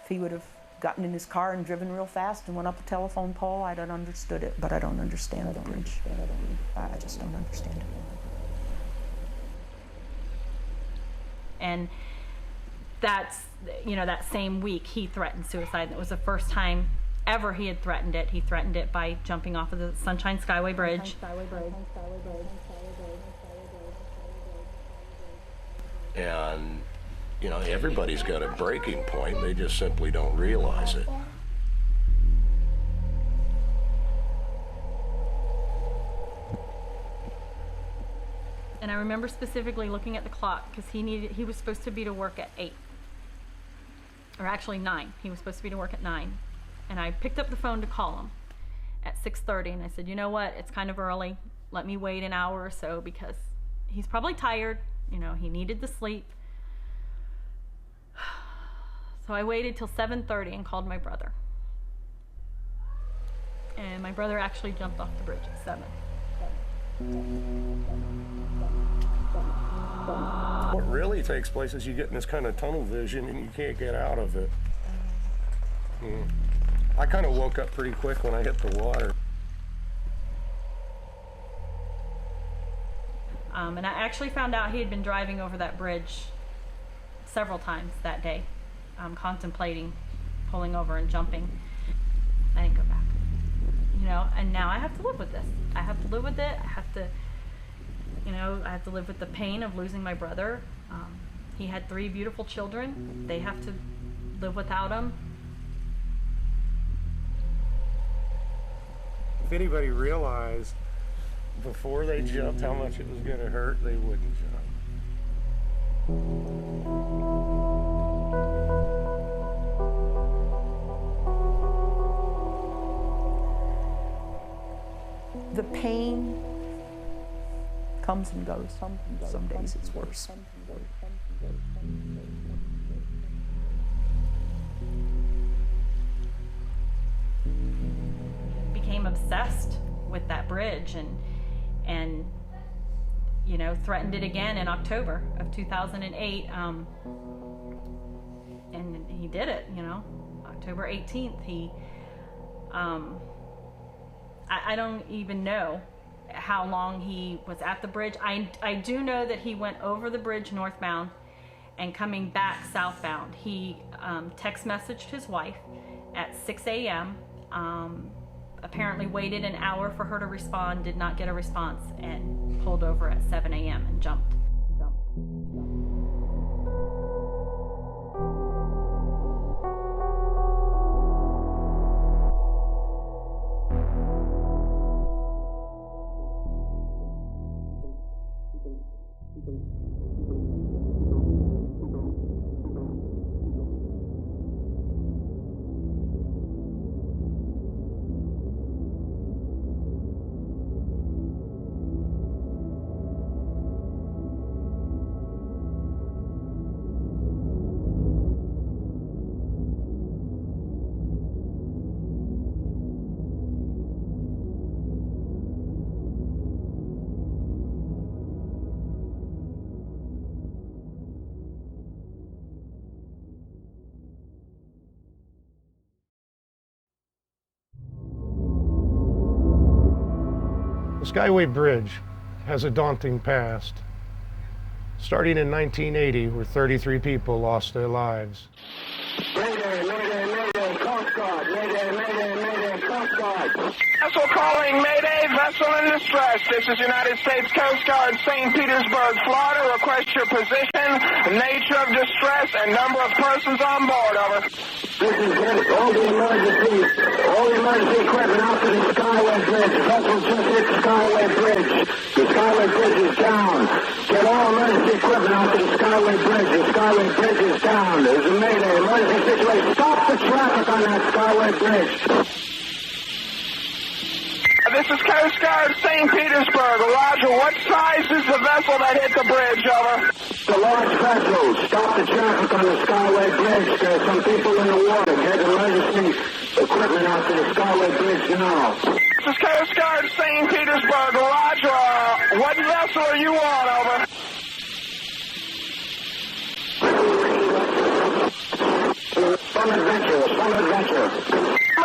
he would have gotten in his car and driven real fast and went up a telephone pole, I'd have understood it, but I don't understand the bridge. I just don't understand it. And that's, you know, that same week he threatened suicide. It was the first time ever he had threatened it. He threatened it by jumping off of the Sunshine Skyway Bridge. And, you know, everybody's got a breaking point. They just simply don't realize it. And I remember specifically looking at the clock because he was supposed to be to work at 8. Or actually 9. He was supposed to be to work at 9. And I picked up the phone to call him at 6:30, and I said, you know what, it's kind of early. Let me wait an hour or so because he's probably tired. You know, he needed the sleep. So I waited till 7:30 and called my brother. And my brother actually jumped off the bridge at 7. What really takes place is you get in this kind of tunnel vision and you can't get out of it. I kind of woke up pretty quick when I hit the water. And I actually found out he had been driving over that bridge several times that day, contemplating pulling over and jumping. I didn't go back. You know, and now I have to live with this. I have to live with it. I have to, you know, I have to live with the pain of losing my brother. He had 3 beautiful children. They have to live without him. If anybody realized before they jumped how much it was going to hurt, they wouldn't jump. The pain comes and goes. Some days it's worse. Became obsessed with that bridge and you know, threatened it again in October of 2008. And he did it, you know, October 18th. He, I don't even know how long he was at the bridge. I do know that he went over the bridge northbound and coming back southbound. He text messaged his wife at 6 a.m. Apparently waited an hour for her to respond, did not get a response, and pulled over at 7 a.m. and jumped. The Skyway Bridge has a daunting past. Starting in 1980, where 33 people lost their lives. Mayday, mayday, mayday, Coast Guard. Mayday, mayday, mayday, Coast Guard. Vessel calling, mayday, vessel in distress. This is United States Coast Guard, St. Petersburg, Florida. Request your position, nature of distress, and number of persons on board, over. This is it. All the emergency equipment out to the Skyway Bridge. Vessel just hit the Skyway Bridge. The Skyway Bridge is down. Get all emergency equipment out to the Skyway Bridge. The Skyway Bridge is down. There's a mayday, emergency situation. Stop the traffic on that Skyway Bridge. This is Coast Guard, St. Petersburg. Roger, what size is the vessel that hit the bridge, over? The large vessel. Stop the traffic on the Skyway Bridge. There's some people in the water. Get emergency equipment out to the Skyway Bridge now. This is Coast Guard, St. Petersburg. Roger, what vessel are you on, over? Some adventure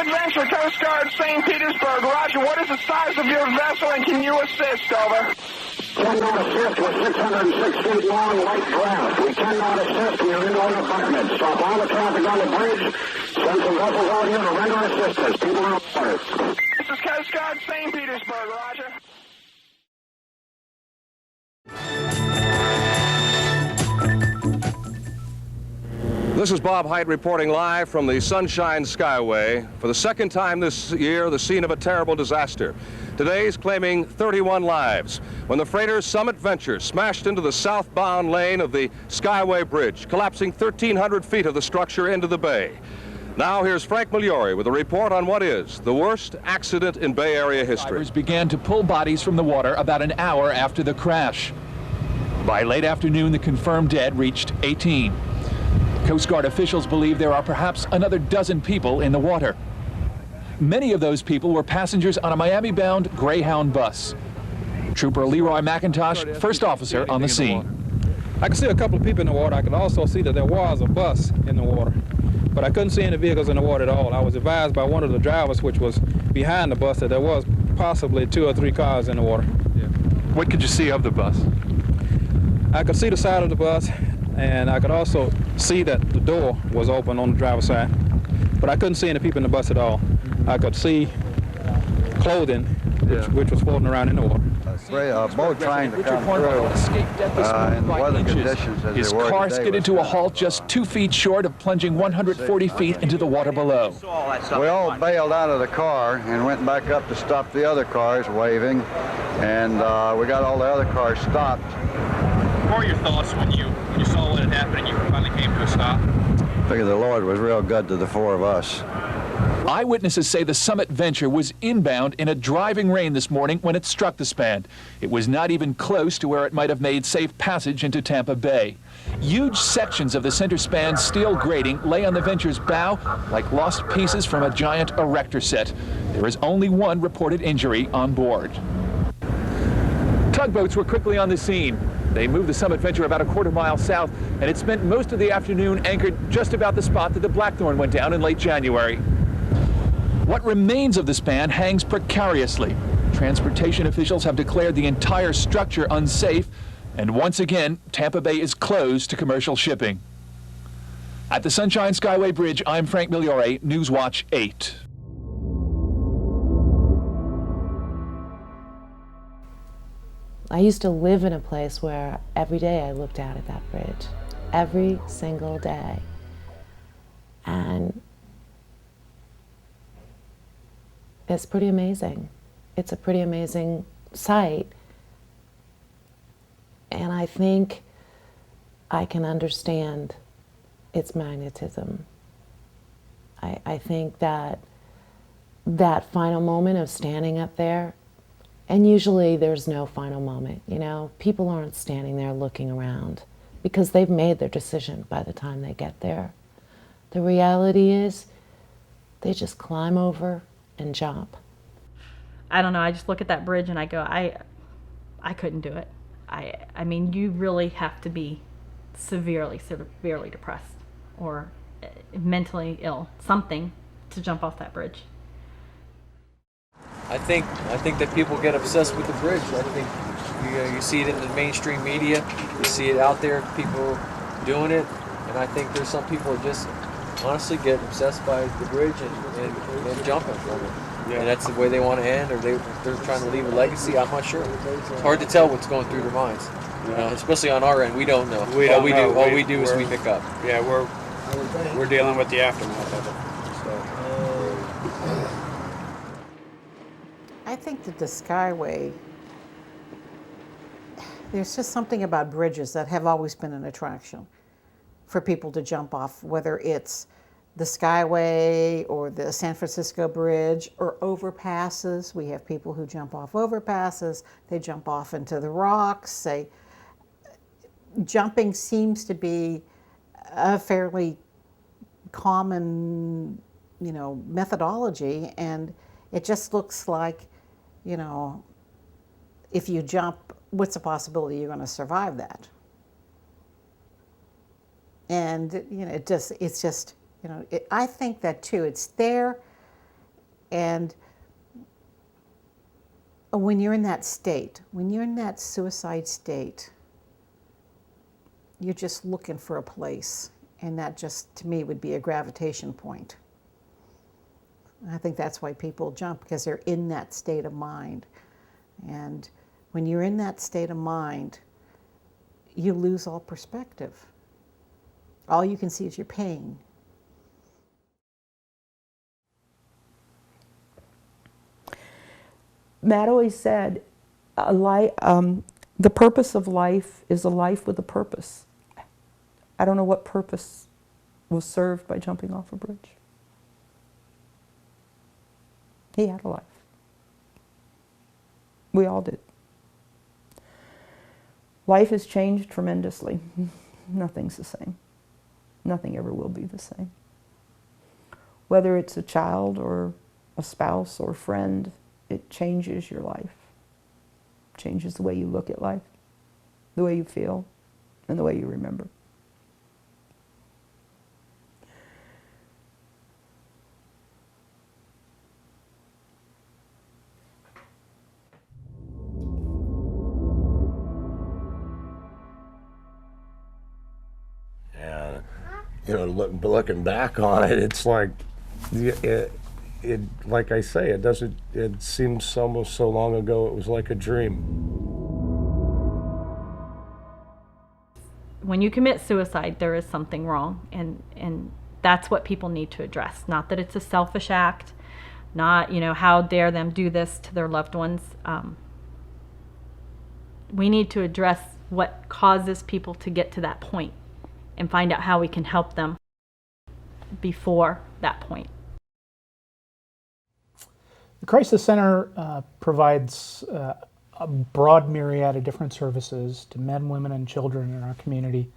Summit Venture, Coast Guard, St. Petersburg. Roger, what is the size of your vessel and can you assist? Over. Cannot assist. We're 606 feet long, light draft. We cannot assist. We are in on abutment. Stop all the traffic on the bridge. Send some vessels out here to render assistance. People are water. This is Coast Guard, St. Petersburg. Roger. This is Bob Height reporting live from the Sunshine Skyway. For the second time this year, the scene of a terrible disaster. Today's claiming 31 lives when the freighter Summit Venture smashed into the southbound lane of the Skyway Bridge, collapsing 1,300 feet of the structure into the bay. Now here's Frank Migliore with a report on what is the worst accident in Bay Area history. Divers began to pull bodies from the water about an hour after the crash. By late afternoon, the confirmed dead reached 18. Coast Guard officials believe there are perhaps another dozen people in the water. Many of those people were passengers on a Miami-bound Greyhound bus. Trooper Leroy McIntosh, first officer on the scene. I could see a couple of people in the water. I could also see that there was a bus in the water, but I couldn't see any vehicles in the water at all. I was advised by one of the drivers, which was behind the bus, that there was possibly 2 or 3 cars in the water. Yeah. What could you see of the bus? I could see the side of the bus, and I could also see that the door was open on the driver's side, but I couldn't see any people in the bus at all. I could see clothing, which was floating around in the water. A boat trying to come through in weather conditions as His they were car today skidded to a halt just 2 feet short of plunging 140 feet into the water below. We all bailed out of the car and went back up to stop the other cars waving, and we got all the other cars stopped. What were your thoughts when you saw what had happened and you finally came to a stop? I figured the Lord was real good to the 4 of us. Eyewitnesses say the Summit Venture was inbound in a driving rain this morning when it struck the span. It was not even close to where it might have made safe passage into Tampa Bay. Huge sections of the center span's steel grating lay on the Venture's bow like lost pieces from a giant erector set. There is only one reported injury on board. Tugboats were quickly on the scene. They moved the Summit Venture about a quarter-mile south, and it spent most of the afternoon anchored just about the spot that the Blackthorn went down in late January. What remains of the span hangs precariously. Transportation officials have declared the entire structure unsafe, and once again, Tampa Bay is closed to commercial shipping. At the Sunshine Skyway Bridge, I'm Frank Migliore, Newswatch 8. I used to live in a place where every day I looked out at that bridge, every single day. And it's pretty amazing. It's a pretty amazing sight. And I think I can understand its magnetism. I think that final moment of standing up there, and usually there's no final moment, you know, people aren't standing there looking around because they've made their decision by the time they get there. The reality is they just climb over and jump. I don't know, I just look at that bridge and I go, I couldn't do it. I mean, you really have to be severely depressed or mentally ill, something, to jump off that bridge. I think that people get obsessed with the bridge. I think you see it in the mainstream media, you see it out there, people doing it, and I think there's some people that just honestly get obsessed by the bridge and jumping from it. Yeah. And that's the way they want to end, or they're trying to leave a legacy. I'm not sure. It's hard to tell what's going through their minds. You know, especially on our end, we don't know. All we do is we pick up. Yeah, we're dealing with the aftermath of it. I think that the Skyway, there's just something about bridges that have always been an attraction for people to jump off, whether it's the Skyway or the San Francisco Bridge or overpasses. We have people who jump off overpasses, they jump off into the rocks. Jumping seems to be a fairly common, methodology, and it just looks like, if you jump, what's the possibility you're going to survive that? And I think that too, it's there And when you're in that state, when you're in that suicide state, you're just looking for a place. And that just, to me, would be a gravitation point. I think that's why people jump, because they're in that state of mind. And when you're in that state of mind, you lose all perspective. All you can see is your pain. Matt always said, the purpose of life is a life with a purpose. I don't know what purpose was served by jumping off a bridge. He had a life. We all did. Life has changed tremendously. Nothing's the same. Nothing ever will be the same. Whether it's a child or a spouse or a friend, it changes your life. It changes the way you look at life, the way you feel, and the way you remember. You know, looking back on it, it's like, like I say, it seems almost so long ago, it was like a dream. When you commit suicide, there is something wrong, and that's what people need to address. Not that it's a selfish act, not, how dare them do this to their loved ones. We need to address what causes people to get to that point and find out how we can help them before that point. The Crisis Center provides a broad myriad of different services to men, women, and children in our community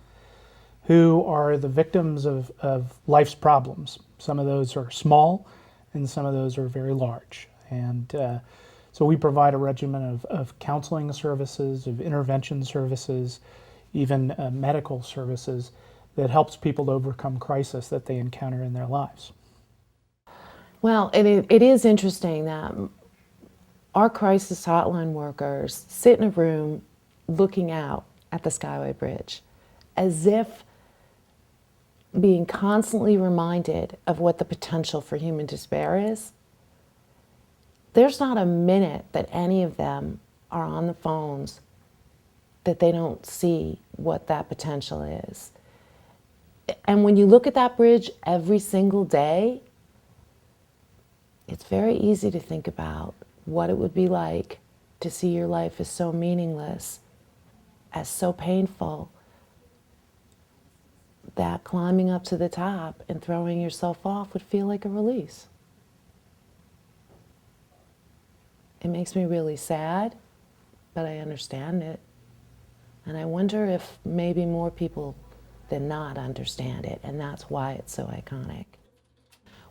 who are the victims of life's problems. Some of those are small, and some of those are very large. And so we provide a regimen of counseling services, of intervention services, even medical services that helps people overcome crisis that they encounter in their lives. Well, it is interesting that our crisis hotline workers sit in a room looking out at the Skyway Bridge as if being constantly reminded of what the potential for human despair is. There's not a minute that any of them are on the phones that they don't see what that potential is. And when you look at that bridge every single day, it's very easy to think about what it would be like to see your life as so meaningless, as so painful, that climbing up to the top and throwing yourself off would feel like a release. It makes me really sad, but I understand it. And I wonder if maybe more people than not understand it, and that's why it's so iconic.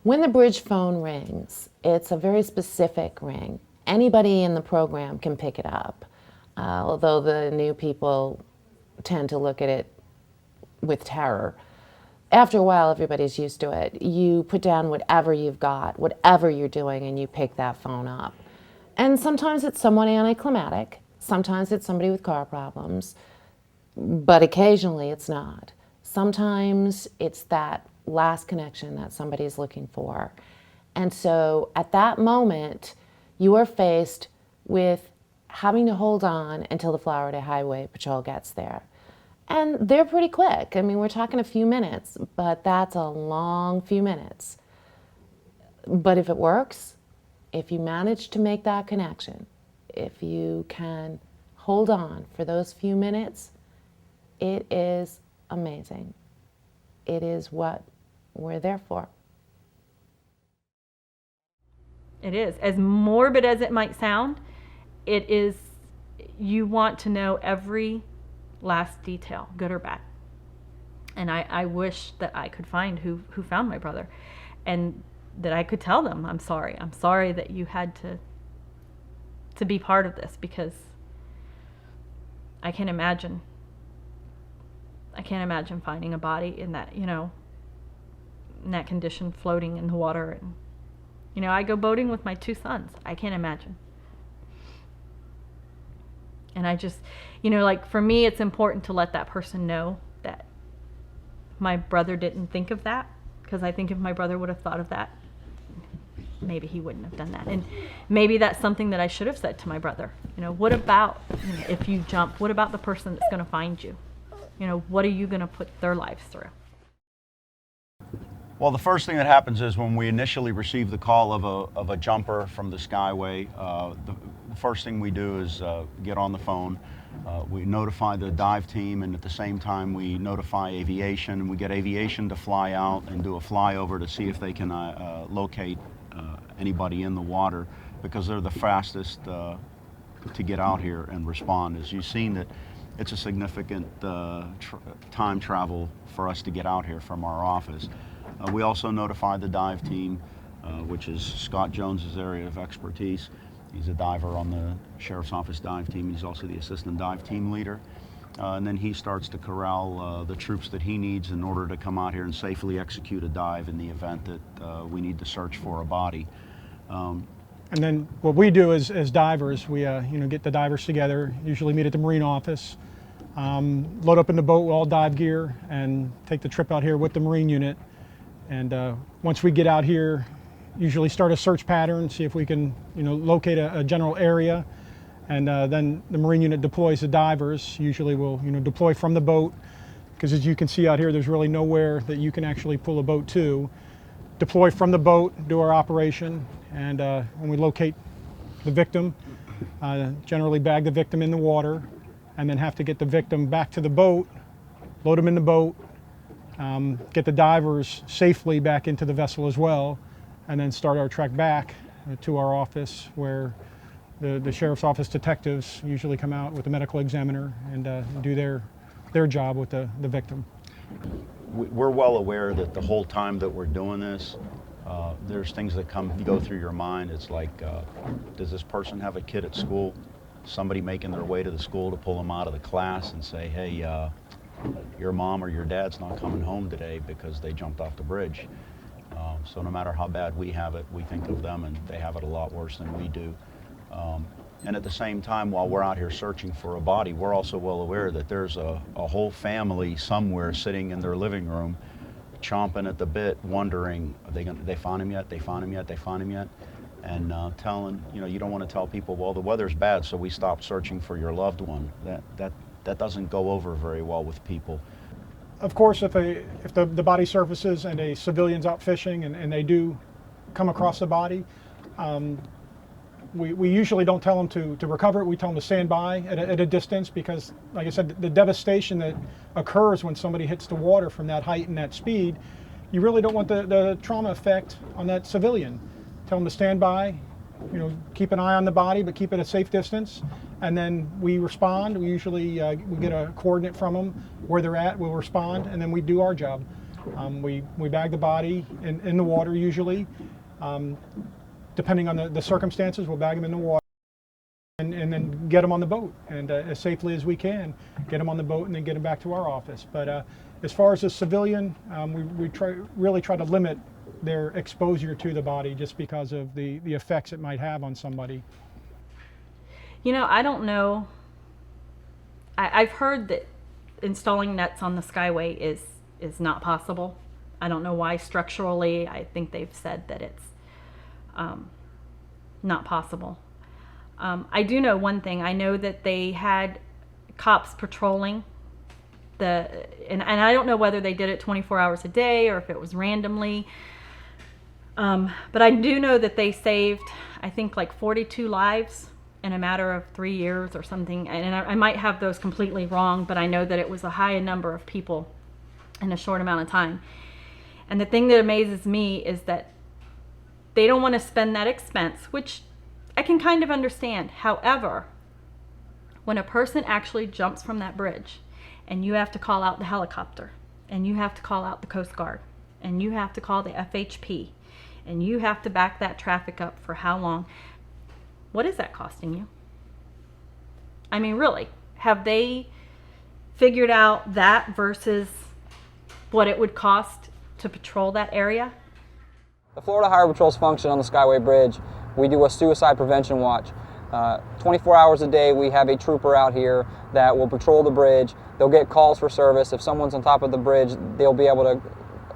When the bridge phone rings, it's a very specific ring. Anybody in the program can pick it up, although the new people tend to look at it with terror. After a while, everybody's used to it. You put down whatever you've got, whatever you're doing, and you pick that phone up. And sometimes it's someone anticlimactic, sometimes it's somebody with car problems, but occasionally it's not. Sometimes it's that last connection that somebody's looking for. And so at that moment, you are faced with having to hold on until the Florida Highway Patrol gets there. And they're pretty quick. I mean, we're talking a few minutes, but that's a long few minutes. But if it works, if you manage to make that connection, if you can hold on for those few minutes, it is amazing. It is what we're there for. It is. As morbid as it might sound, it is, you want to know every last detail, good or bad. And I wish that I could find who found my brother, and that I could tell them, I'm sorry. I'm sorry that you had to be part of this, because I can't imagine finding a body in that, in that condition, floating in the water. And You know, I go boating with my 2 sons. I can't imagine. And I just, you know, like for me, it's important to let that person know that my brother didn't think of that, because I think if my brother would have thought of that, maybe he wouldn't have done that. And maybe that's something that I should have said to my brother. You know, what about, you know, if you jump, what about the person that's going to find you? You know, what are you going to put their lives through? Well, the first thing that happens is when we initially receive the call of a jumper from the Skyway, the first thing we do is get on the phone. We notify the dive team, and at the same time we notify aviation. We get aviation to fly out and do a flyover to see if they can locate anybody in the water, because they're the fastest to get out here and respond. As you've seen, that it's a significant time travel for us to get out here from our office. We also notify the dive team, which is Scott Jones's area of expertise. He's a diver on the Sheriff's Office dive team. He's also the assistant dive team leader. And then he starts to corral the troops that he needs in order to come out here and safely execute a dive in the event that we need to search for a body. And then what we do as divers, we get the divers together, usually meet at the Marine office, load up in the boat with all dive gear, and take the trip out here with the Marine unit. And once we get out here, usually start a search pattern, see if we can locate a general area. And then the Marine unit deploys the divers. Usually we'll deploy from the boat, because as you can see out here, there's really nowhere that you can actually pull a boat to. Deploy from the boat, do our operation, and when we locate the victim, generally bag the victim in the water, and then have to get the victim back to the boat, load them in the boat, get the divers safely back into the vessel as well, and then start our trek back to our office, where the Sheriff's Office detectives usually come out with a medical examiner and do their job with the victim. We're well aware that the whole time that we're doing this, there's things that go through your mind. It's like, does this person have a kid at school? Somebody making their way to the school to pull them out of the class and say, hey, your mom or your dad's not coming home today because they jumped off the bridge. So no matter how bad we have it, we think of them, and they have it a lot worse than we do. And at the same time, while we're out here searching for a body, we're also well aware that there's a whole family somewhere sitting in their living room, chomping at the bit, wondering, they found him yet? They found him yet? They found him yet? And telling, you don't want to tell people, well, the weather's bad, so we stopped searching for your loved one. That doesn't go over very well with people. Of course, if the body surfaces and a civilian's out fishing and they do come across the body, we usually don't tell them to recover it. We tell them to stand by at a distance, because, like I said, the devastation that occurs when somebody hits the water from that height and that speed, you really don't want the trauma effect on that civilian. Tell them to stand by, keep an eye on the body, but keep it a safe distance. And then we respond. We usually we get a coordinate from them where they're at. We'll respond, and then we do our job. We bag the body in the water usually. Depending on the circumstances, we'll bag them in the water and then get them on the boat, and as safely as we can, get them on the boat and then get them back to our office. But as far as the civilian, we really try to limit their exposure to the body, just because of the effects it might have on somebody. I don't know. I've heard that installing nets on the Skyway is not possible. I don't know why structurally. I think they've said that it's not possible. I do know one thing. I know that they had cops patrolling and I don't know whether they did it 24 hours a day or if it was randomly. But I do know that they saved, I think, like 42 lives in a matter of 3 years or something. And I might have those completely wrong, but I know that it was a high number of people in a short amount of time. And the thing that amazes me is that they don't want to spend that expense, which I can kind of understand. However, when a person actually jumps from that bridge and you have to call out the helicopter, and you have to call out the Coast Guard, and you have to call the FHP, and you have to back that traffic up for how long? What is that costing you? I mean, really, have they figured out that versus what it would cost to patrol that area? The Florida Highway Patrol's function on the Skyway Bridge, we do a suicide prevention watch. 24 hours a day we have a trooper out here that will patrol the bridge. They'll get calls for service. If someone's on top of the bridge, they'll be able to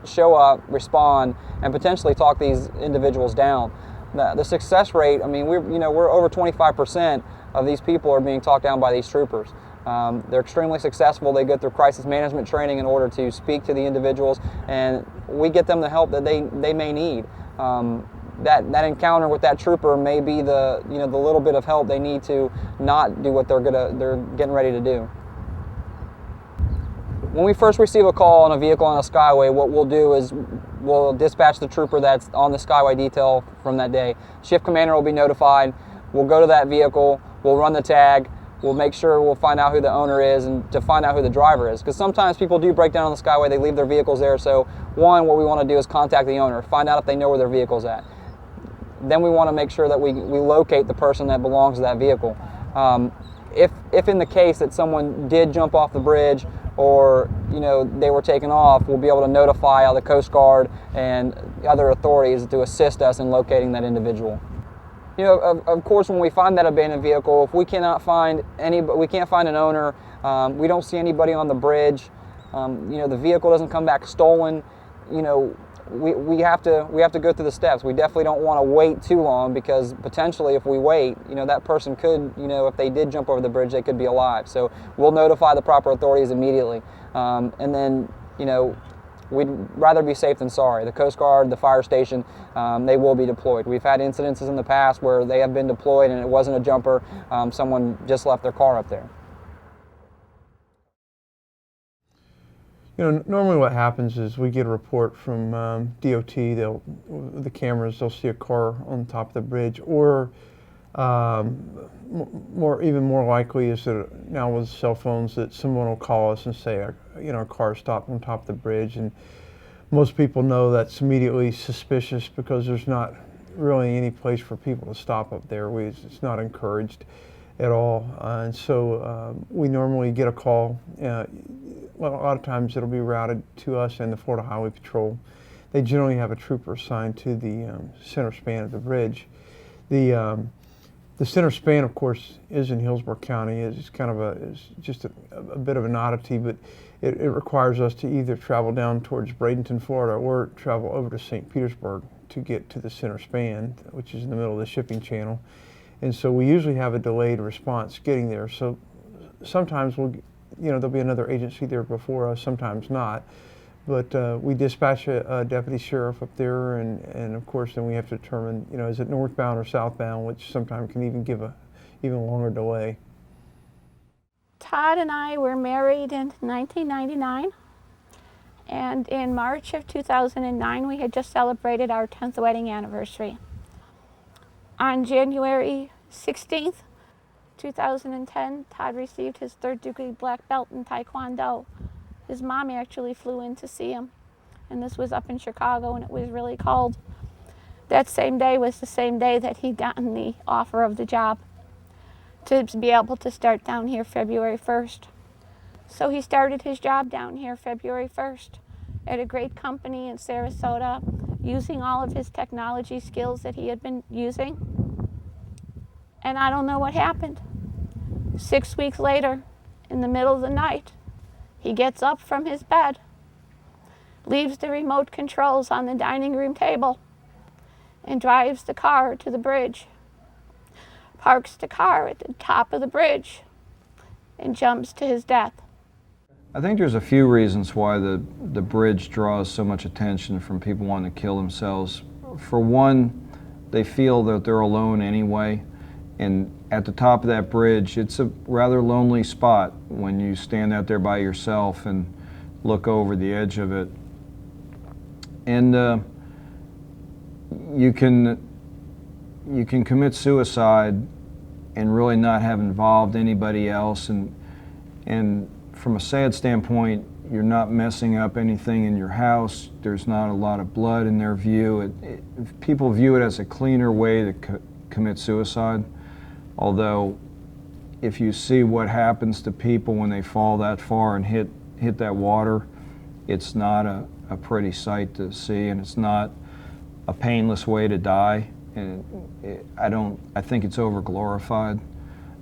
show up, respond, and potentially talk these individuals down. The success rate, I mean, we're over 25% of these people are being talked down by these troopers. They're extremely successful. They go through crisis management training in order to speak to the individuals, and we get them the help that they may need. That encounter with that trooper may be the little bit of help they need to not do what they're getting ready to do. When we first receive a call on a vehicle on a Skyway, what we'll do is we'll dispatch the trooper that's on the Skyway detail from that day. Shift commander will be notified. We'll go to that vehicle. We'll run the tag. We'll make sure we'll find out who the owner is and to find out who the driver is. Because sometimes people do break down on the Skyway, they leave their vehicles there. So one, what we want to do is contact the owner, find out if they know where their vehicle's at. Then we want to make sure that we locate the person that belongs to that vehicle. If in the case that someone did jump off the bridge or they were taken off, we'll be able to notify the Coast Guard and other authorities to assist us in locating that individual. Of course, when we find that abandoned vehicle, if we cannot find we can't find an owner, we don't see anybody on the bridge, the vehicle doesn't come back stolen, we have to go through the steps. We definitely don't want to wait too long, because potentially if we wait, that person could, if they did jump over the bridge, they could be alive. So we'll notify the proper authorities immediately, and then we'd rather be safe than sorry. The Coast Guard, the fire station, they will be deployed. We've had incidences in the past where they have been deployed and it wasn't a jumper. Someone just left their car up there. Normally what happens is we get a report from DOT. The cameras, they'll see a car on top of the bridge, or even more likely is that now with cell phones that someone will call us and say, a car stopped on top of the bridge, and most people know that's immediately suspicious because there's not really any place for people to stop up there. It's not encouraged at all, and so we normally get a call. A lot of times it'll be routed to us and the Florida Highway Patrol. They generally have a trooper assigned to the center span of the bridge. The center span, of course, is in Hillsborough County. It's kind of it's just a bit of an oddity, but it requires us to either travel down towards Bradenton, Florida, or travel over to St. Petersburg to get to the center span, which is in the middle of the shipping channel. And so we usually have a delayed response getting there. So sometimes there'll be another agency there before us, sometimes not. But we dispatch a deputy sheriff up there, and of course then we have to determine, is it northbound or southbound, which sometimes can even give a even longer delay. Todd and I were married in 1999, and in March of 2009 we had just celebrated our 10th wedding anniversary. On January 16th, 2010, Todd received his 3rd-degree black belt in Taekwondo. His mom actually flew in to see him, and this was up in Chicago, and it was really cold. That same day was the same day that he'd gotten the offer of the job to be able to start down here February 1st. So he started his job down here February 1st at a great company in Sarasota, using all of his technology skills that he had been using. And I don't know what happened. 6 weeks later, in the middle of the night, he gets up from his bed, leaves the remote controls on the dining room table, and drives the car to the bridge, parks the car at the top of the bridge, and jumps to his death. I think there's a few reasons why the bridge draws so much attention from people wanting to kill themselves. For one, they feel that they're alone anyway, and at the top of that bridge, it's a rather lonely spot when you stand out there by yourself and look over the edge of it. And you can commit suicide and really not have involved anybody else, and from a sad standpoint, you're not messing up anything in your house. There's not a lot of blood in their view. People view it as a cleaner way to commit suicide. Although, if you see what happens to people when they fall that far and hit that water, it's not a pretty sight to see, and it's not a painless way to die, and I think it's over-glorified.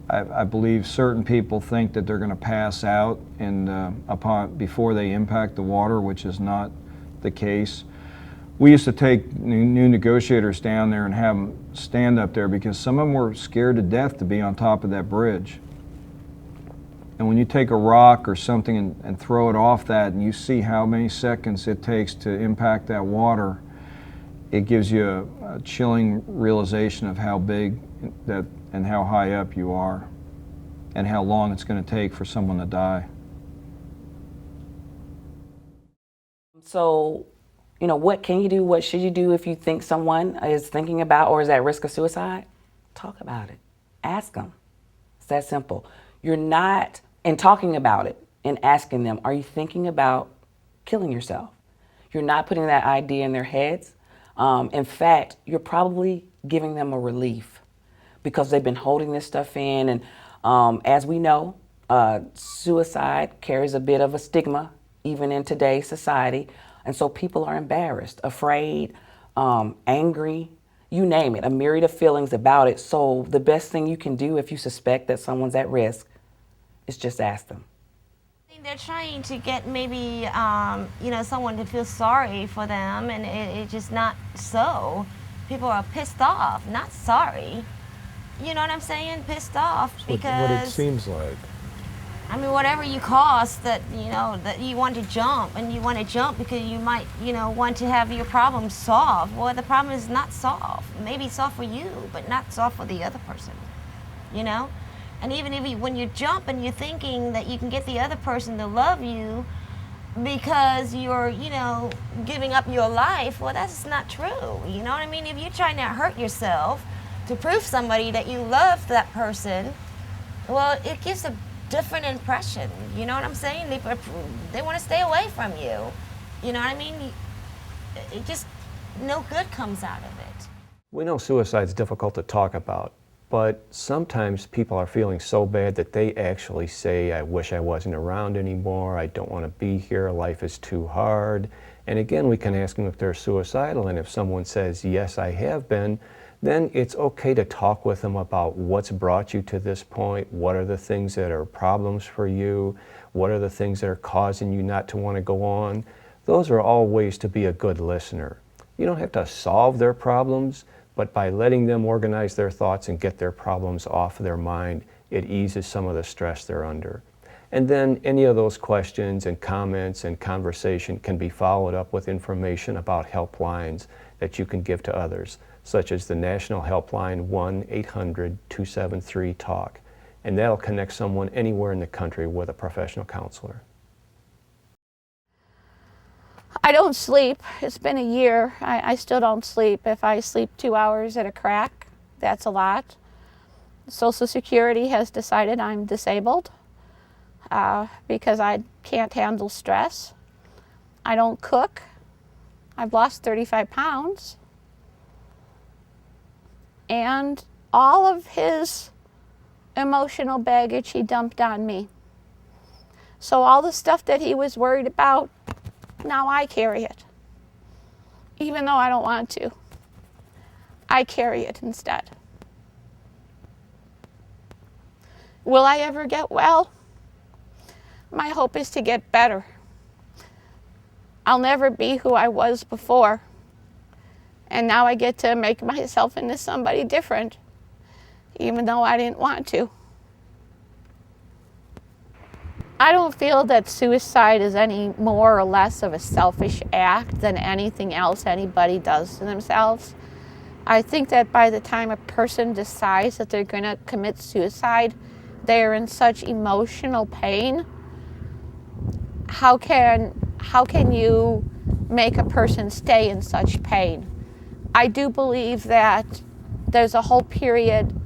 I believe certain people think that they're going to pass out before they impact the water, which is not the case. We used to take new negotiators down there and have them stand up there because some of them were scared to death to be on top of that bridge. And when you take a rock or something and throw it off that, and you see how many seconds it takes to impact that water, it gives you a chilling realization of how big that and how high up you are and how long it's going to take for someone to die. So, you know, what can you do? What should you do if you think someone is thinking about or is at risk of suicide? Talk about it. Ask them. It's that simple. You're not, and talking about it and asking them, are you thinking about killing yourself? You're not putting that idea in their heads. In fact, you're probably giving them a relief because they've been holding this stuff in. And as we know, suicide carries a bit of a stigma even in today's society. And so people are embarrassed, afraid, angry, you name it, a myriad of feelings about it. So the best thing you can do if you suspect that someone's at risk is just ask them. They're trying to get maybe, you know, someone to feel sorry for them, and it's just not so. People are pissed off, not sorry. You know what I'm saying? Pissed off because... What it seems like. I mean, whatever you cost that, you know, that you want to jump, and you want to jump because you might, you know, want to have your problem solved. Well, the problem is not solved. Maybe solved for you, but not solved for the other person, you know? And even if you, when you jump and you're thinking that you can get the other person to love you because you're, you know, giving up your life, well, that's not true. You know what I mean? If you're trying to hurt yourself to prove somebody that you love that person, well, it gives a different impression. You know what I'm saying? They want to stay away from you. You know what I mean? It just, no good comes out of it. We know suicide's difficult to talk about, but sometimes people are feeling so bad that they actually say, I wish I wasn't around anymore, I don't want to be here, life is too hard. And again, we can ask them if they're suicidal, and if someone says, yes, I have been, then it's okay to talk with them about what's brought you to this point, what are the things that are problems for you, what are the things that are causing you not to want to go on. Those are all ways to be a good listener. You don't have to solve their problems, but by letting them organize their thoughts and get their problems off of their mind, it eases some of the stress they're under. And then any of those questions and comments and conversation can be followed up with information about helplines that you can give to others, such as the national helpline 1-800-273-TALK. And that'll connect someone anywhere in the country with a professional counselor. I don't sleep. It's been a year. I still don't sleep. If I sleep 2 hours at a crack, that's a lot. Social Security has decided I'm disabled because I can't handle stress. I don't cook. I've lost 35 pounds. And all of his emotional baggage he dumped on me. So all the stuff that he was worried about, now I carry it. Even though I don't want to. I carry it instead. Will I ever get well? My hope is to get better. I'll never be who I was before. And now I get to make myself into somebody different, even though I didn't want to. I don't feel that suicide is any more or less of a selfish act than anything else anybody does to themselves. I think that by the time a person decides that they're going to commit suicide, they're in such emotional pain. How can you make a person stay in such pain? I do believe that there's a whole period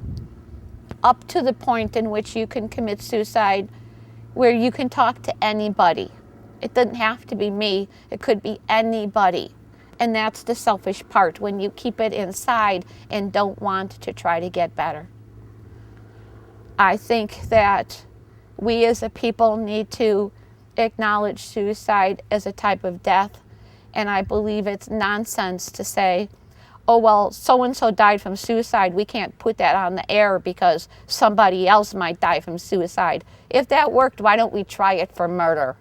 up to the point in which you can commit suicide where you can talk to anybody. It doesn't have to be me, it could be anybody. And that's the selfish part, when you keep it inside and don't want to try to get better. I think that we as a people need to acknowledge suicide as a type of death, and I believe it's nonsense to say oh, well, so-and-so died from suicide. We can't put that on the air because somebody else might die from suicide. If that worked, why don't we try it for murder?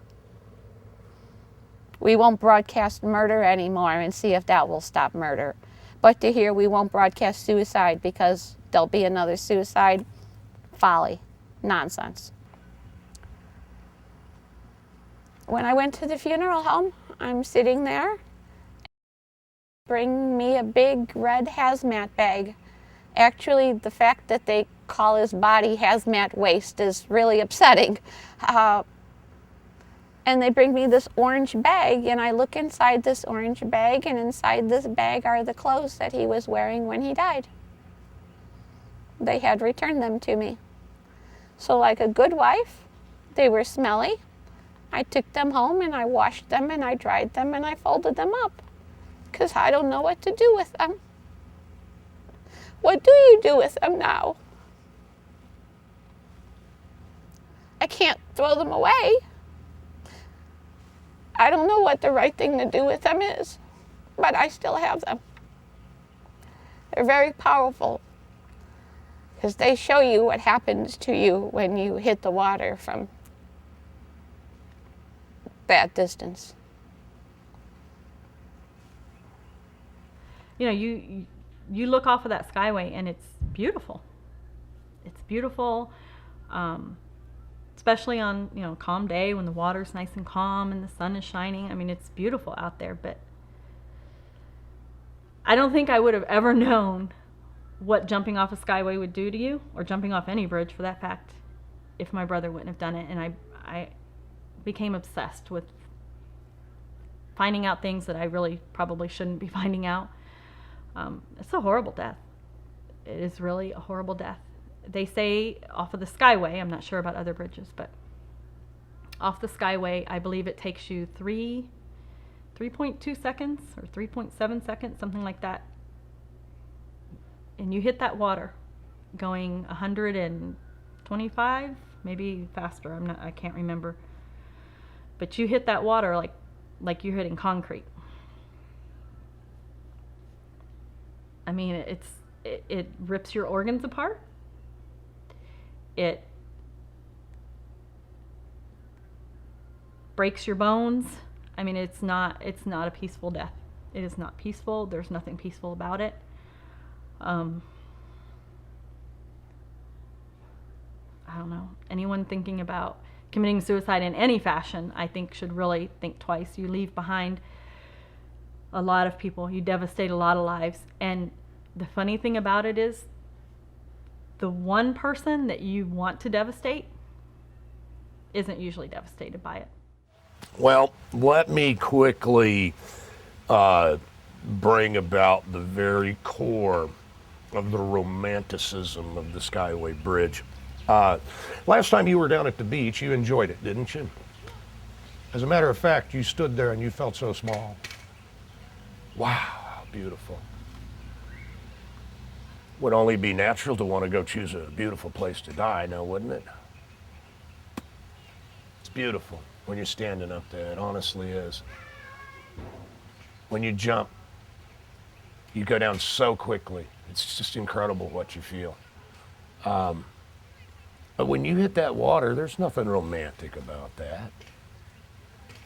We won't broadcast murder anymore and see if that will stop murder. But to hear we won't broadcast suicide because there'll be another suicide, folly, nonsense. When I went to the funeral home, I'm sitting there. Bring me a big red hazmat bag. Actually, the fact that they call his body hazmat waste is really upsetting. And they bring me this orange bag, and I look inside this orange bag, and inside this bag are the clothes that he was wearing when he died. They had returned them to me. So like a good wife, they were smelly. I took them home and I washed them and I dried them and I folded them up because I don't know what to do with them. What do you do with them now? I can't throw them away. I don't know what the right thing to do with them is, but I still have them. They're very powerful because they show you what happens to you when you hit the water from that distance. You know, you look off of that Skyway and it's beautiful. It's beautiful, especially on, you know, a calm day when the water's nice and calm and the sun is shining. I mean, it's beautiful out there, but I don't think I would have ever known what jumping off a Skyway would do to you, or jumping off any bridge for that fact, if my brother wouldn't have done it. And I became obsessed with finding out things that I really probably shouldn't be finding out. It's a horrible death. It is really a horrible death. They say off of the Skyway, I'm not sure about other bridges, but off the Skyway, I believe it takes you 3.2 seconds or 3.7 seconds, something like that. And you hit that water going 125, maybe faster. I can't remember. But you hit that water like you're hitting concrete. I mean, it rips your organs apart. It breaks your bones. I mean, it's not a peaceful death. It is not peaceful. There's nothing peaceful about it. I don't know. Anyone thinking about committing suicide in any fashion, I think, should really think twice. You leave behind a lot of people. You devastate a lot of lives. And the funny thing about it is, the one person that you want to devastate isn't usually devastated by it. Well, let me quickly bring about the very core of the romanticism of the Skyway Bridge. Last time you were down at the beach, you enjoyed it, didn't you? As a matter of fact, you stood there and you felt so small. Wow, how beautiful. Would only be natural to want to go choose a beautiful place to die now, wouldn't it? It's beautiful when you're standing up there. It honestly is. When you jump, you go down so quickly. It's just incredible what you feel. But when you hit that water, there's nothing romantic about that.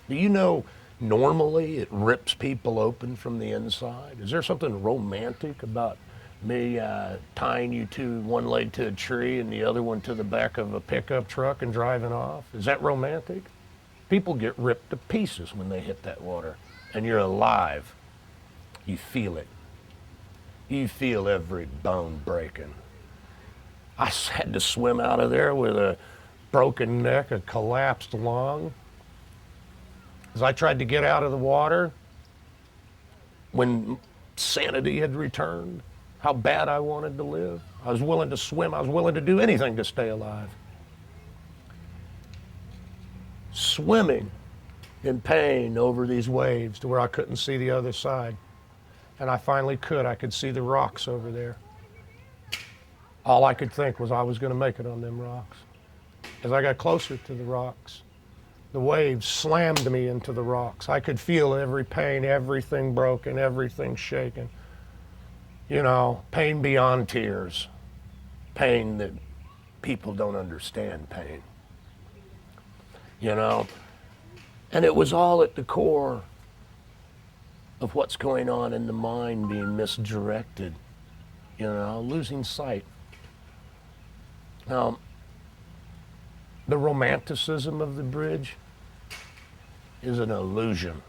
Do you know normally it rips people open from the inside? Is there something romantic about me tying you to one leg to a tree and the other one to the back of a pickup truck and driving off? Is that romantic? People get ripped to pieces when they hit that water, and you're alive. You feel it. You feel every bone breaking. I had to swim out of there with a broken neck, a collapsed lung. As I tried to get out of the water, when sanity had returned, how bad I wanted to live. I was willing to swim. I was willing to do anything to stay alive. Swimming in pain over these waves to where I couldn't see the other side. And I finally could. I could see the rocks over there. All I could think was I was going to make it on them rocks. As I got closer to the rocks, the waves slammed me into the rocks. I could feel every pain, everything broken, everything shaken. You know, pain beyond tears, pain that people don't understand pain. You know, and it was all at the core of what's going on in the mind being misdirected, you know, losing sight. Now, the romanticism of the bridge is an illusion.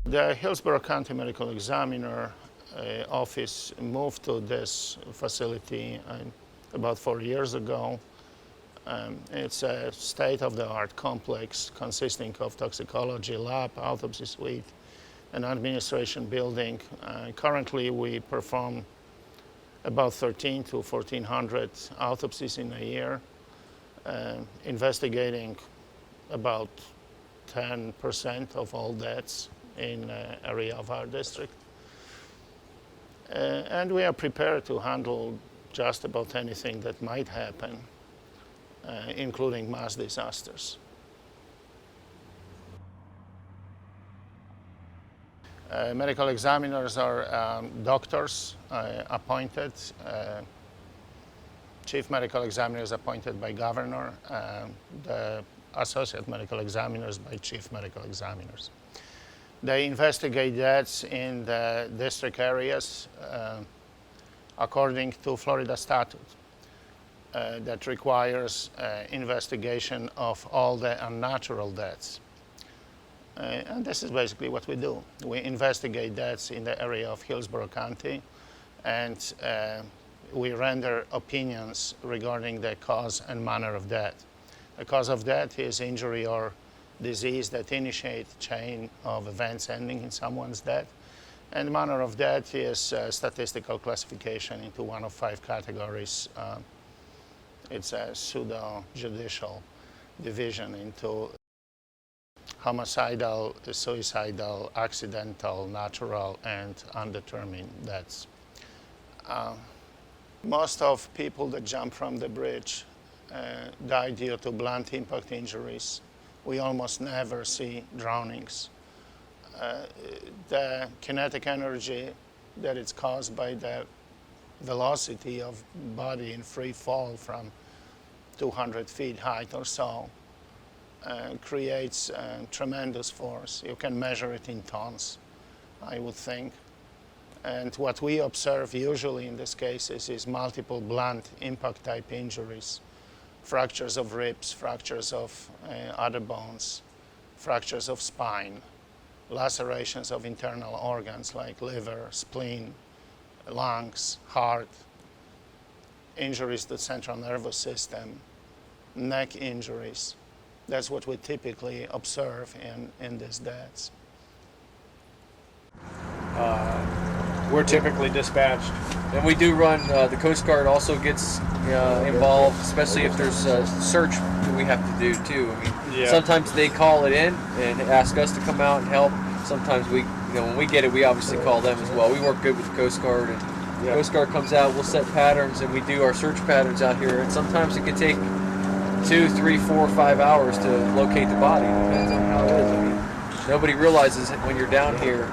The Hillsborough County Medical Examiner office moved to this facility about 4 years ago. It's a state-of-the-art complex consisting of toxicology lab, autopsy suite, and administration building. Currently, we perform about 13 to 1,400 autopsies in a year, investigating about 10% of all deaths in area of our district. And we are prepared to handle just about anything that might happen, including mass disasters. Medical examiners are doctors appointed. Chief medical examiner is appointed by governor. The associate medical examiners by chief medical examiners. They investigate deaths in the district areas according to Florida statute that requires investigation of all the unnatural deaths. And this is basically what we do. We investigate deaths in the area of Hillsborough County, and we render opinions regarding the cause and manner of death. The cause of death is injury or disease that initiate a chain of events ending in someone's death. And the manner of death is statistical classification into one of 5 categories. It's a pseudo-judicial division into homicidal, suicidal, accidental, natural, and undetermined deaths. Most of people that jump from the bridge die due to blunt impact injuries. We almost never see drownings. The kinetic energy that is caused by the velocity of body in free fall from 200 feet height or so creates tremendous force. You can measure it in tons, I would think. And what we observe usually in these cases is multiple blunt impact type injuries. Fractures of ribs, fractures of other bones, fractures of spine, lacerations of internal organs like liver, spleen, lungs, heart, injuries to the central nervous system, neck injuries. That's what we typically observe in these deaths. We're typically dispatched. And we do run, the Coast Guard also gets involved, especially if there's a search that we have to do too. I mean, sometimes they call it in and ask us to come out and help. Sometimes we, when we get it, we obviously call them as well. We work good with the Coast Guard, and the Coast Guard comes out, we'll set patterns, and we do our search patterns out here. And sometimes it can take 2, 3, 4, 5 hours to locate the body. It depends on how it is. I mean, nobody realizes when you're down here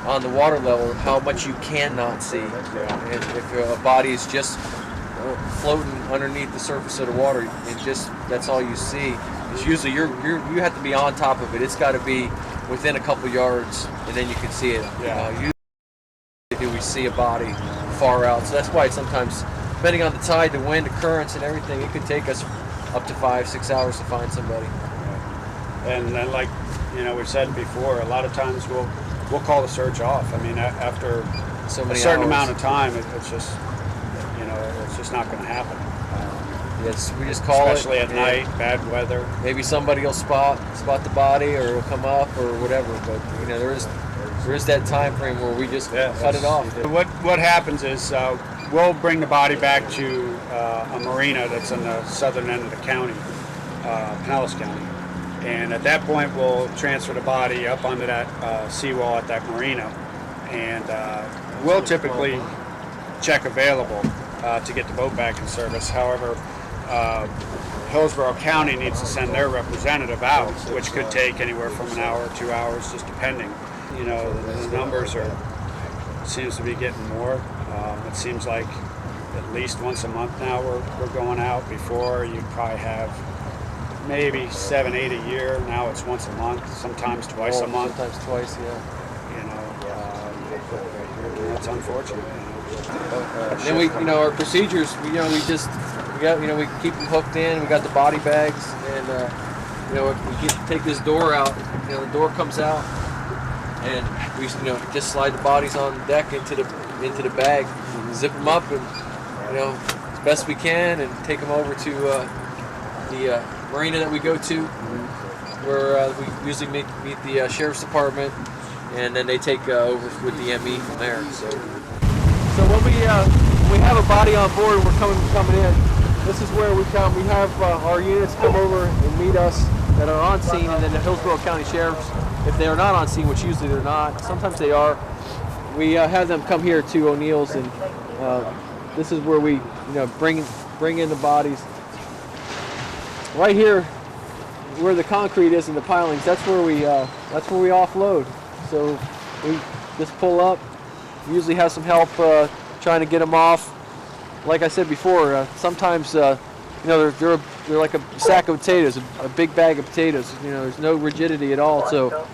on the water level how much you cannot see. And if a body is just floating underneath the surface of the water, and just that's all you see. It's usually you have to be on top of it. It's got to be within a couple yards, and then you can see it. Usually do we see a body far out? So that's why sometimes, depending on the tide, the wind, the currents, and everything, it could take us up to 5-6 hours to find somebody. And then, like we've said before, a lot of times we'll call the search off. I mean, after a certain amount of time, it's just it's just not going to happen. Yes, we just call especially at night, bad weather. Maybe somebody will spot the body, or will come up, or whatever. But there is that time frame where we just cut it off. What happens is we'll bring the body back to a marina that's on the southern end of the county, Pinellas County. And at that point, we'll transfer the body up onto that seawall at that marina. And we'll typically check available. to get the boat back in service. However, Hillsborough County needs to send their representative out, which could take anywhere from an hour or 2 hours, just depending. You know, the numbers seems to be getting more. It seems like at least once a month now we're going out. Before you'd probably have maybe 7, 8 a year. Now it's once a month, sometimes twice a month. Sometimes twice, yeah. You know, that's unfortunate. Then we, you know, our procedures, we keep them hooked in. We got the body bags, and you know, we take this door out. You know, the door comes out, and we, you know, just slide the bodies on deck into the bag, zip them up, and you know, as best we can, and take them over to the marina that we go to, where we usually meet the sheriff's department, and then they take over with the ME from there. So when we have a body on board, we're coming in. This is where we come. We have our units come over and meet us that are on scene, and then the Hillsborough County Sheriffs, if they are not on scene, which usually they're not, sometimes they are, we have them come here to O'Neill's, and this is where we, you know, bring in the bodies. Right here, where the concrete is and the pilings, that's where we offload. So we just pull up. We usually have some help trying to get them off. Like I said before, sometimes you know, they're like a sack of potatoes, a big bag of potatoes. You know, there's no rigidity at all. So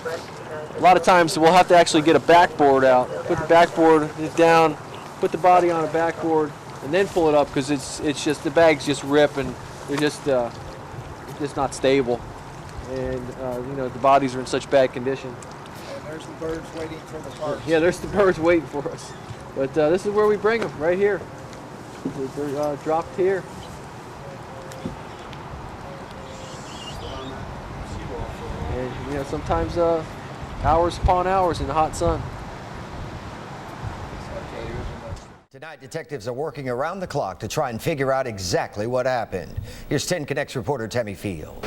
a lot of times we'll have to actually get a backboard out, put the backboard down, put the body on a backboard, and then pull it up, because it's just the bags just rip and they're just not stable, and you know, the bodies are in such bad condition. And there's the birds waiting for the parts. Yeah, there's the birds waiting for us. But this is where we bring them, right here. They're dropped here. And you know, sometimes hours upon hours in the hot sun. Tonight, detectives are working around the clock to try and figure out exactly what happened. Here's 10 Connects reporter Tammy Fields.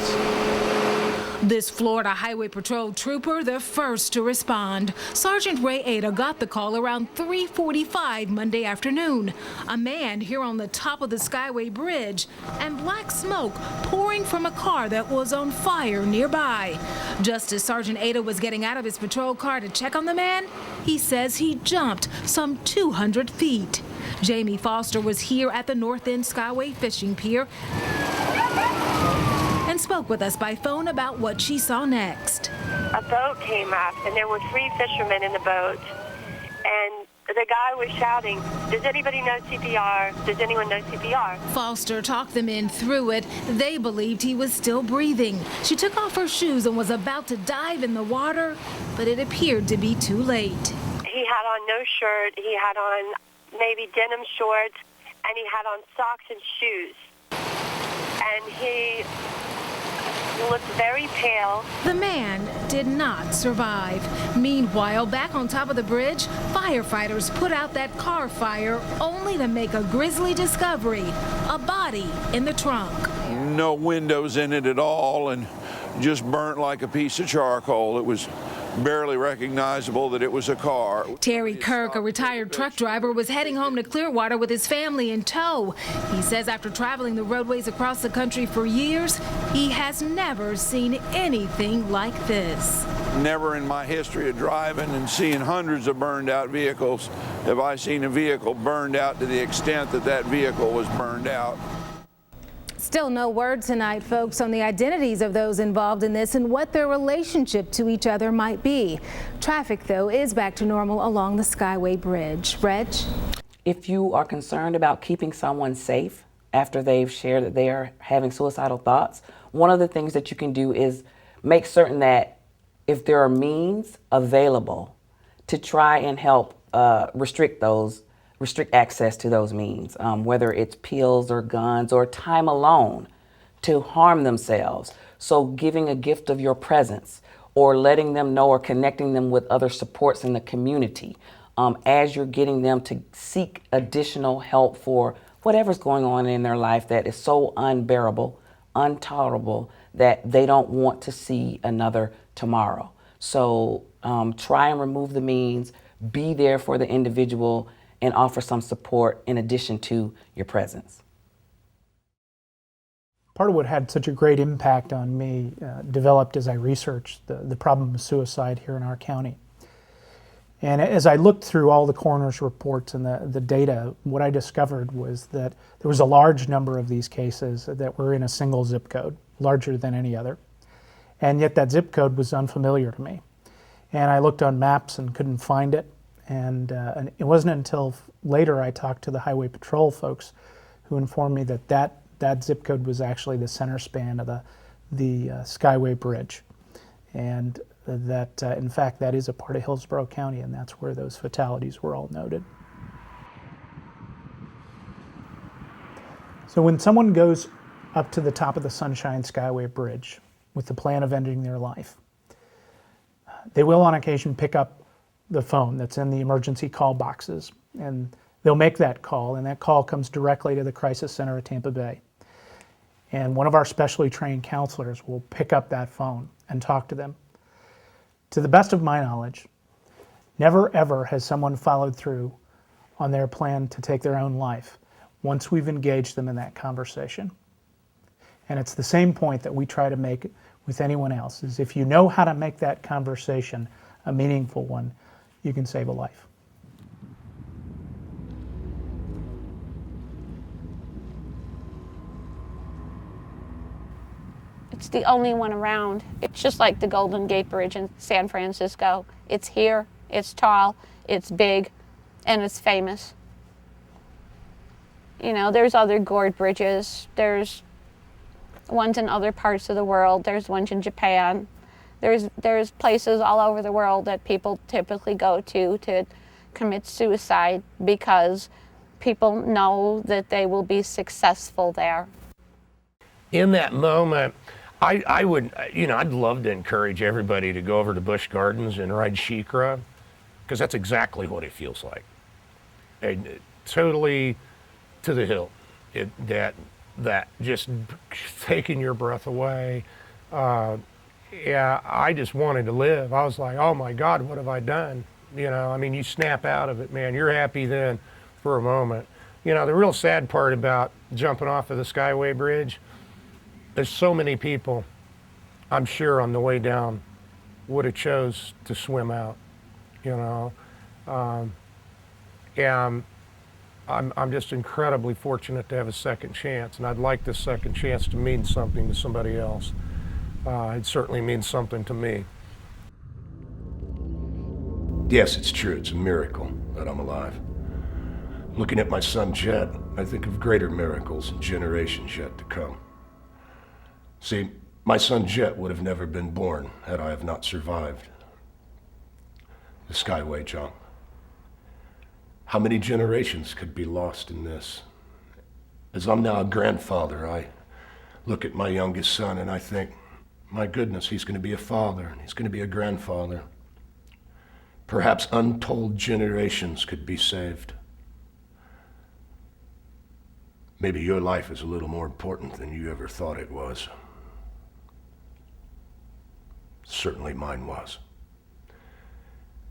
This Florida Highway Patrol trooper, the first to respond. Sergeant Ray Ada got the call around 3:45 Monday afternoon. A man here on the top of the Skyway Bridge, and black smoke pouring from a car that was on fire nearby. Just as Sergeant Ada was getting out of his patrol car to check on the man, he says he jumped some 200 feet. Jamie Foster was here at the North End Skyway Fishing Pier and spoke with us by phone about what she saw next. A boat came up, and there were 3 fishermen in the boat, and the guy was shouting, "Does anybody know CPR? Does anyone know CPR?" Foster talked them in through it. They believed he was still breathing. She took off her shoes and was about to dive in the water, but it appeared to be too late. He had on no shirt, he had on maybe denim shorts, and he had on socks and shoes. And he looked very pale. The man did not survive. Meanwhile, back on top of the bridge, firefighters put out that car fire only to make a grisly discovery, a body in the trunk. No windows in it at all, and just burnt like a piece of charcoal. It was barely recognizable that it was a car. Terry Kirk, a retired truck driver, was heading home to Clearwater with his family in tow. He says after traveling the roadways across the country for years, he has never seen anything like this. Never in my history of driving and seeing hundreds of burned out vehicles have I seen a vehicle burned out to the extent that that vehicle was burned out. Still no word tonight, folks, on the identities of those involved in this and what their relationship to each other might be. Traffic, though, is back to normal along the Skyway Bridge. Reg? If you are concerned about keeping someone safe after they've shared that they are having suicidal thoughts, one of the things that you can do is make certain that if there are means available to try and help restrict access to those means, whether it's pills or guns or time alone to harm themselves. So giving a gift of your presence or letting them know or connecting them with other supports in the community as you're getting them to seek additional help for whatever's going on in their life that is so unbearable, intolerable, that they don't want to see another tomorrow. So try and remove the means, be there for the individual, and offer some support in addition to your presence. Part of what had such a great impact on me developed as I researched the problem of suicide here in our county. And as I looked through all the coroner's reports and the data, what I discovered was that there was a large number of these cases that were in a single zip code, larger than any other. And yet that zip code was unfamiliar to me. And I looked on maps and couldn't find it. And it wasn't until later I talked to the Highway Patrol folks who informed me that that zip code was actually the center span of the Skyway Bridge. And that, in fact, that is a part of Hillsborough County, and that's where those fatalities were all noted. So when someone goes up to the top of the Sunshine Skyway Bridge with the plan of ending their life, they will on occasion pick up the phone that's in the emergency call boxes, and they'll make that call, and that call comes directly to the Crisis Center at Tampa Bay. And one of our specially trained counselors will pick up that phone and talk to them. To the best of my knowledge, never ever has someone followed through on their plan to take their own life once we've engaged them in that conversation. And it's the same point that we try to make with anyone else, is if you know how to make that conversation a meaningful one, you can save a life. It's the only one around. It's just like the Golden Gate Bridge in San Francisco. It's here, it's tall, it's big, and it's famous. You know, there's other gourd bridges. There's ones in other parts of the world. There's ones in Japan. There's places all over the world that people typically go to commit suicide because people know that they will be successful there. In that moment, I would, I'd love to encourage everybody to go over to Busch Gardens and ride Shikra, because that's exactly what it feels like. Totally to the hill. That just taking your breath away. Yeah, I just wanted to live. I was like, oh my God, what have I done? You snap out of it, man. You're happy then for a moment. The real sad part about jumping off of the Skyway Bridge, there's so many people, I'm sure, on the way down would have chose to swim out, Yeah, I'm just incredibly fortunate to have a second chance, and I'd like this second chance to mean something to somebody else. It certainly means something to me. Yes, it's true. It's a miracle that I'm alive. Looking at my son Jet, I think of greater miracles and generations yet to come. See, my son Jet would have never been born had I have not survived the Skyway jump. How many generations could be lost in this? As I'm now a grandfather, I look at my youngest son and I think, my goodness, he's going to be a father, and he's going to be a grandfather. Perhaps untold generations could be saved. Maybe your life is a little more important than you ever thought it was. Certainly mine was.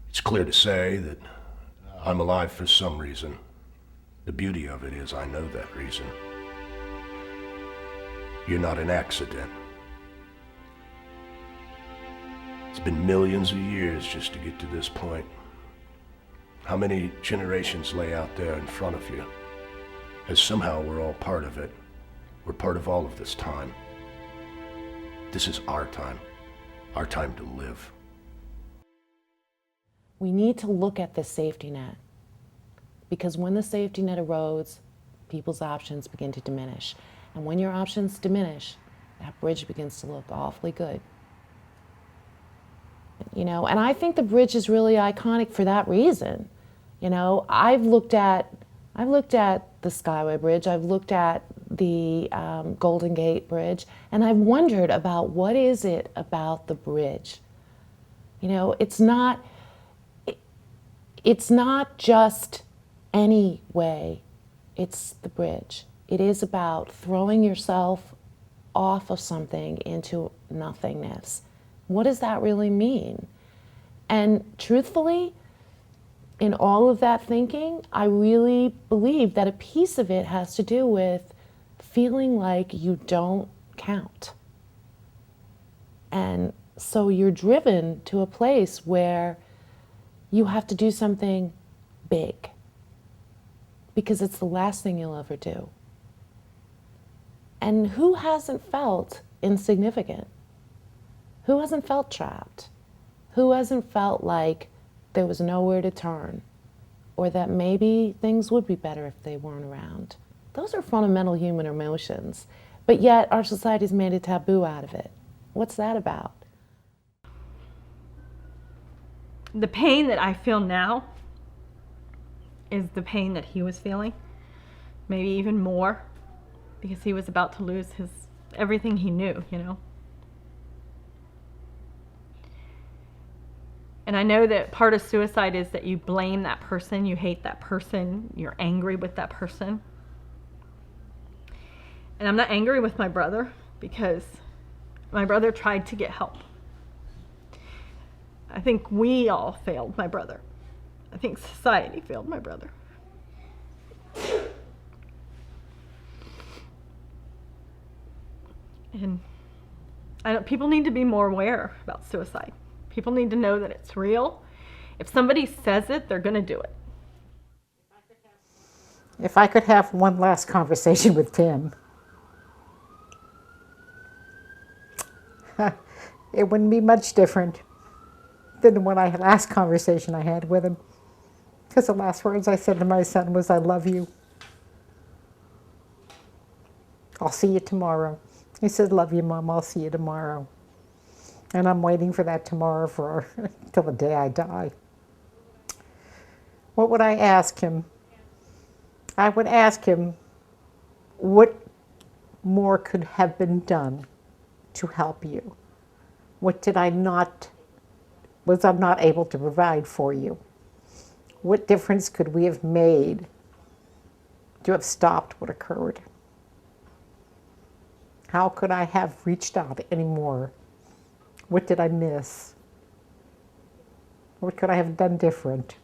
It's clear to say that I'm alive for some reason. The beauty of it is I know that reason. You're not an accident. It's been millions of years just to get to this point. How many generations lay out there in front of you? As somehow we're all part of it. We're part of all of this time. This is our time to live. We need to look at the safety net, because when the safety net erodes, people's options begin to diminish. And when your options diminish, that bridge begins to look awfully good. And I think the bridge is really iconic for that reason. I've looked at the Skyway Bridge, I've looked at the Golden Gate Bridge, and I've wondered about what is it about the bridge. It's not just any way, it's the bridge. It is about throwing yourself off of something into nothingness. What does that really mean? And truthfully, in all of that thinking, I really believe that a piece of it has to do with feeling like you don't count. And so you're driven to a place where you have to do something big because it's the last thing you'll ever do. And who hasn't felt insignificant? Who hasn't felt trapped? Who hasn't felt like there was nowhere to turn, or that maybe things would be better if they weren't around? Those are fundamental human emotions, but yet our society's made a taboo out of it. What's that about? The pain that I feel now is the pain that he was feeling, maybe even more, because he was about to lose everything he knew, you know. And I know that part of suicide is that you blame that person, you hate that person, you're angry with that person. And I'm not angry with my brother because my brother tried to get help. I think we all failed my brother. I think society failed my brother. And people need to be more aware about suicide. People need to know that it's real. If somebody says it, they're going to do it. If I could have one last conversation with Tim, it wouldn't be much different than the last conversation I had with him. Because the last words I said to my son was, "I love you. I'll see you tomorrow." He said, "Love you, Mom. I'll see you tomorrow." And I'm waiting for that tomorrow till the day I die. What would I ask him? I would ask him, what more could have been done to help you? What was I not able to provide for you? What difference could we have made to have stopped what occurred? How could I have reached out any more? What did I miss? What could I have done different?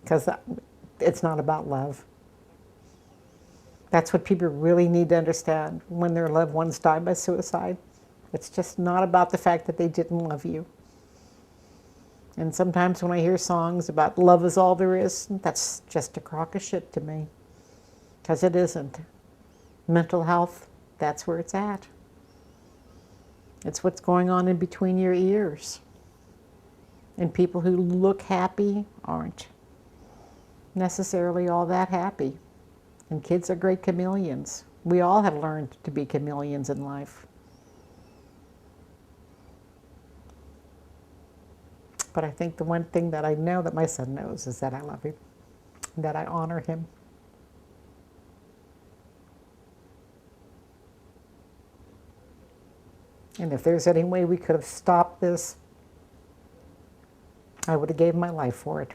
Because it's not about love. That's what people really need to understand when their loved ones die by suicide. It's just not about the fact that they didn't love you. And sometimes when I hear songs about love is all there is, that's just a crock of shit to me. Because it isn't. Mental health, that's where it's at. It's what's going on in between your ears. And people who look happy aren't necessarily all that happy. And kids are great chameleons. We all have learned to be chameleons in life. But I think the one thing that I know that my son knows is that I love him, that I honor him. And if there's any way we could have stopped this, I would have gave my life for it.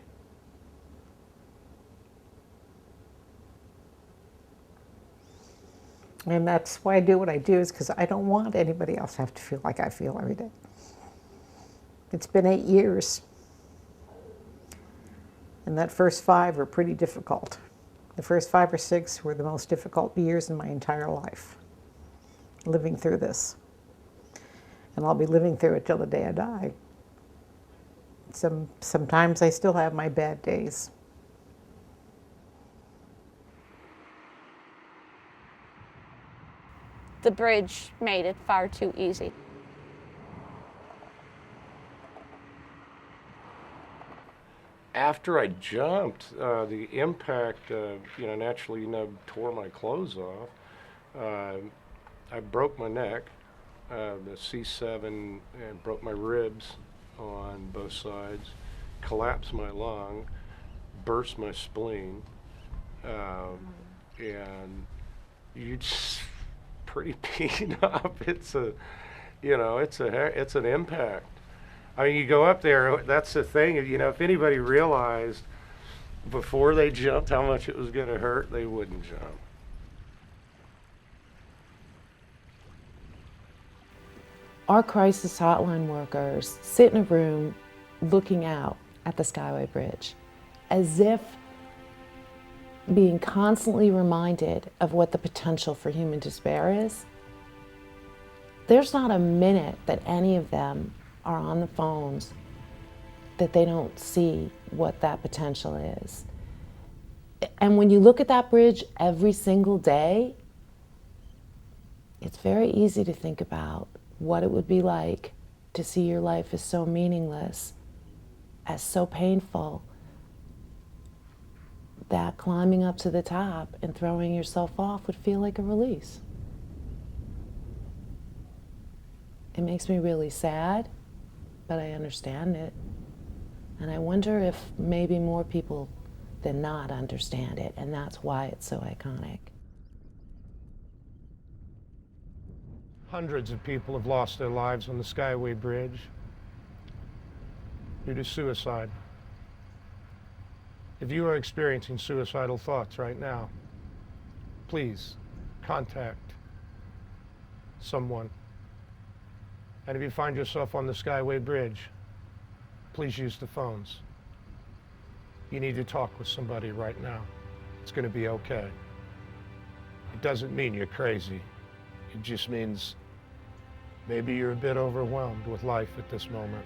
And that's why I do what I do, is because I don't want anybody else to have to feel like I feel every day. It's been 8 years. And that first 5 were pretty difficult. The first 5 or 6 were the most difficult years in my entire life, living through this. And I'll be living through it till the day I die. Sometimes I still have my bad days. The bridge made it far too easy. After I jumped, the impact, naturally, tore my clothes off. I broke my neck, the C7, and broke my ribs on both sides, collapsed my lung, burst my spleen, and you just pretty beat up. It's an impact. I mean, you go up there, that's the thing, if anybody realized before they jumped how much it was going to hurt, they wouldn't jump. Our crisis hotline workers sit in a room looking out at the Skyway Bridge as if being constantly reminded of what the potential for human despair is. There's not a minute that any of them are on the phones that they don't see what that potential is. And when you look at that bridge every single day, it's very easy to think about what it would be like to see your life as so meaningless, as so painful, that climbing up to the top and throwing yourself off would feel like a release. It makes me really sad, but I understand it. And I wonder if maybe more people than not understand it, and that's why it's so iconic. Hundreds of people have lost their lives on the Skyway Bridge due to suicide. If you are experiencing suicidal thoughts right now, please contact someone. And if you find yourself on the Skyway Bridge, please use the phones. You need to talk with somebody right now. It's going to be okay. It doesn't mean you're crazy. It just means maybe you're a bit overwhelmed with life at this moment.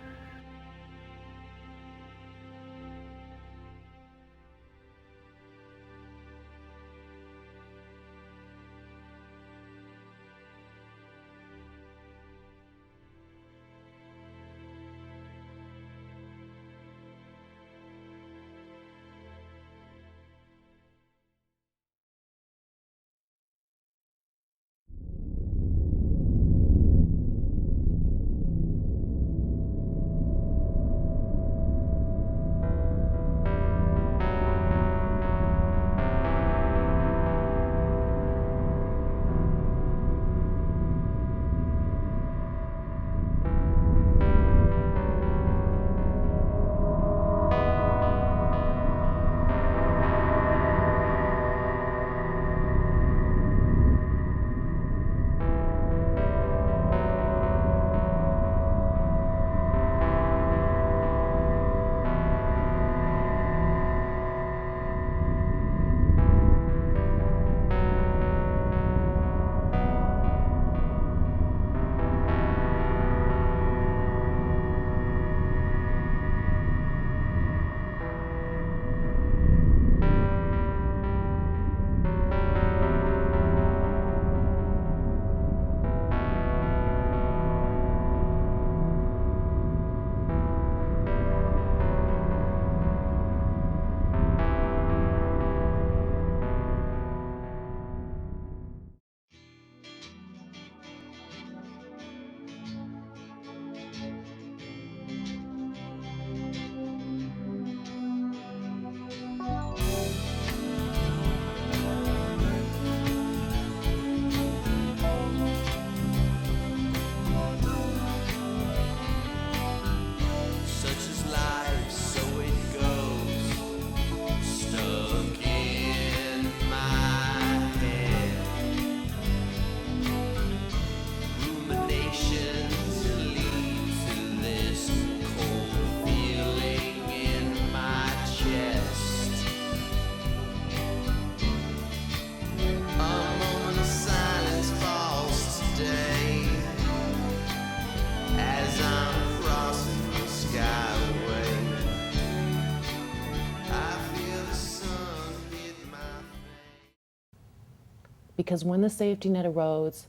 Because when the safety net erodes,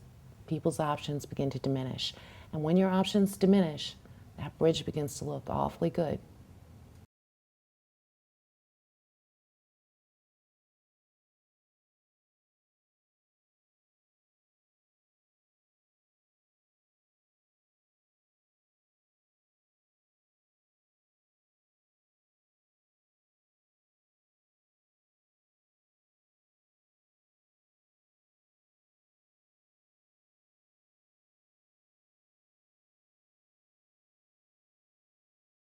people's options begin to diminish. And when your options diminish, that bridge begins to look awfully good.